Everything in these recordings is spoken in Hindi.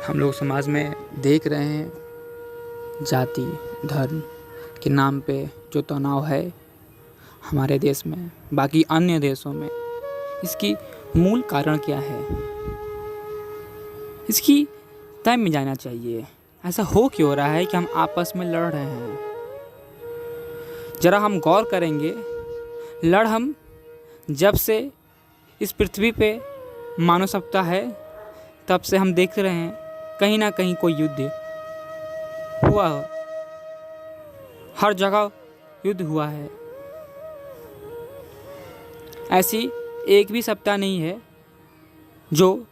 हम लोग समाज में देख रहे हैं जाति धर्म के नाम पे जो तनाव है हमारे देश में, बाकी अन्य देशों में, इसकी मूल कारण क्या है, इसकी तय में जाना चाहिए। ऐसा हो क्यों रहा है कि हम आपस में लड़ रहे हैं? ज़रा हम गौर करेंगे। लड़ हम जब से इस पृथ्वी पे मानव सत्ता है तब से हम देख रहे हैं कहीं ना कहीं कोई युद्ध हुआ हो, हर जगह युद्ध हुआ है। ऐसी एक भी सप्ताह नहीं है जो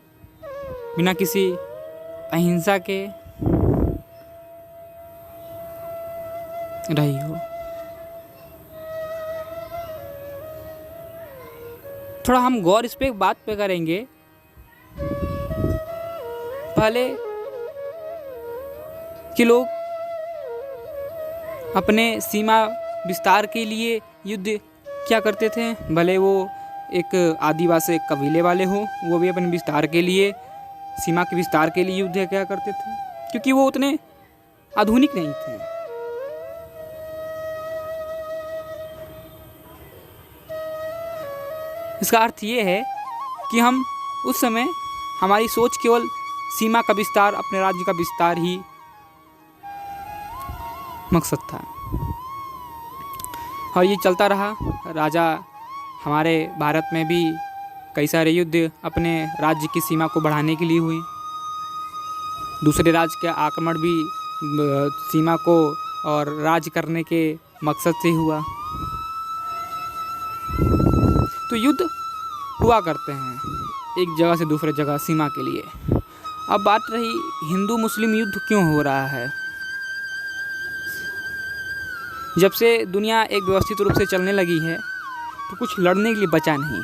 बिना किसी अहिंसा के रही हो। थोड़ा हम गौर इस पे बात पे करेंगे। पहले के लोग अपने सीमा विस्तार के लिए युद्ध क्या करते थे, भले वो एक आदिवासी कबीले वाले हों, वो भी अपने विस्तार के लिए, सीमा के विस्तार के लिए युद्ध क्या करते थे, क्योंकि वो उतने आधुनिक नहीं थे। इसका अर्थ ये है कि हम उस समय हमारी सोच केवल सीमा का विस्तार, अपने राज्य का विस्तार ही मकसद था और ये चलता रहा। राजा हमारे भारत में भी कई सारे युद्ध अपने राज्य की सीमा को बढ़ाने के लिए हुए। दूसरे राज्य के आक्रमण भी सीमा को और राज्य करने के मकसद से हुआ। तो युद्ध हुआ करते हैं एक जगह से दूसरे जगह सीमा के लिए। अब बात रही हिंदू मुस्लिम युद्ध क्यों हो रहा है। जब से दुनिया एक व्यवस्थित रूप से चलने लगी है तो कुछ लड़ने के लिए बचा नहीं।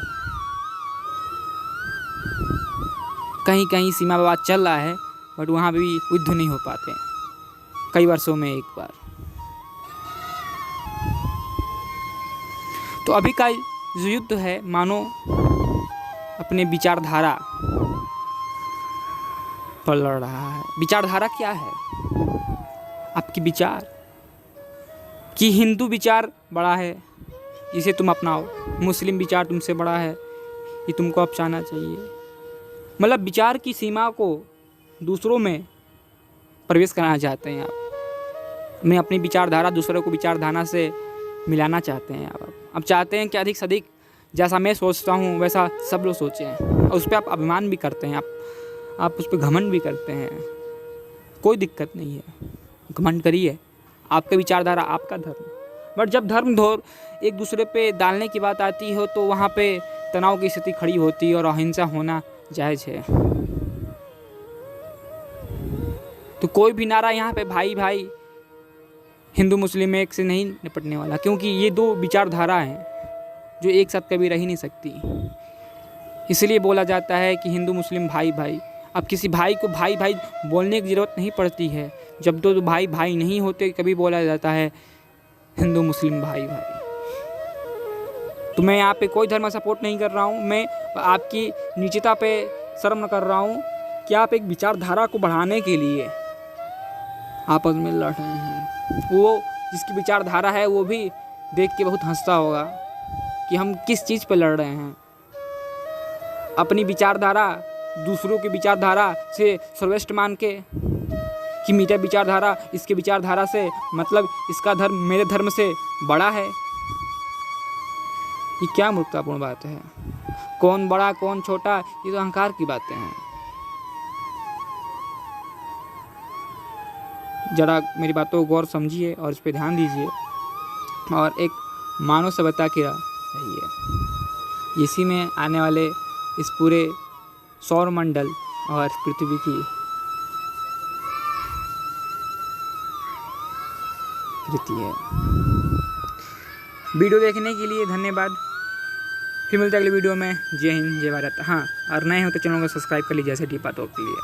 कहीं कहीं सीमा विवाद चल रहा है बट वहाँ भी युद्ध नहीं हो पाते कई वर्षों में एक बार। तो अभी का जो युद्ध है मानो अपने विचारधारा पर लड़ रहा है। विचारधारा क्या है? आपकी विचार कि हिंदू विचार बड़ा है, इसे तुम अपनाओ, मुस्लिम विचार तुमसे बड़ा है, ये तुमको अपनाना चाहिए। मतलब विचार की सीमा को दूसरों में प्रवेश कराना चाहते हैं आप। मैं अपनी विचारधारा दूसरों को विचारधारा से मिलाना चाहते हैं आप। अब चाहते हैं कि अधिक से अधिक जैसा मैं सोचता हूँ वैसा सब लोग सोचें और उस पर आप अभिमान भी करते हैं, आप उस पर घमंड भी करते हैं। कोई दिक्कत नहीं है, घमंड करिए, आपका विचारधारा आपका धर्म। बट जब धर्म धोर एक दूसरे पे डालने की बात आती हो तो वहाँ पे तनाव की स्थिति खड़ी होती है और अहिंसा होना जायज़ है। तो कोई भी नारा यहाँ पे भाई भाई हिंदू मुस्लिम एक से नहीं निपटने वाला, क्योंकि ये दो विचारधारा हैं जो एक साथ कभी रह ही नहीं सकती। इसलिए बोला जाता है कि हिंदू मुस्लिम भाई भाई। अब किसी भाई को भाई भाई बोलने की ज़रूरत नहीं पड़ती है। जब दो भाई भाई नहीं होते कभी बोला जाता है हिंदू मुस्लिम भाई भाई। तो मैं यहाँ पे कोई धर्म सपोर्ट नहीं कर रहा हूँ, मैं आपकी नीचता पे शर्म कर रहा हूँ कि आप एक विचारधारा को बढ़ाने के लिए आपस में लड़ रहे हैं। वो जिसकी विचारधारा है वो भी देख के बहुत हंसता होगा कि हम किस चीज़ पे लड़ रहे हैं। अपनी विचारधारा दूसरों की विचारधारा से सर्वश्रेष्ठ मान के कि मेरा विचारधारा इसके विचारधारा से मतलब इसका धर्म मेरे धर्म से बड़ा है। ये क्या मूर्खतापूर्ण बात है? कौन बड़ा कौन छोटा, ये तो अहंकार की बातें हैं। जरा मेरी बातों को गौर समझिए और इस पर ध्यान दीजिए और एक मानव सभ्यता की रहिए। इसी में आने वाले इस पूरे सौर मंडल और पृथ्वी की कृति है। वीडियो देखने के लिए धन्यवाद। फिर मिलते हैं अगले वीडियो में। जय हिंद जय भारत। हाँ, और नए हो तो चैनल को सब्सक्राइब कर लीजिए ऐसे टिप बातों के लिए।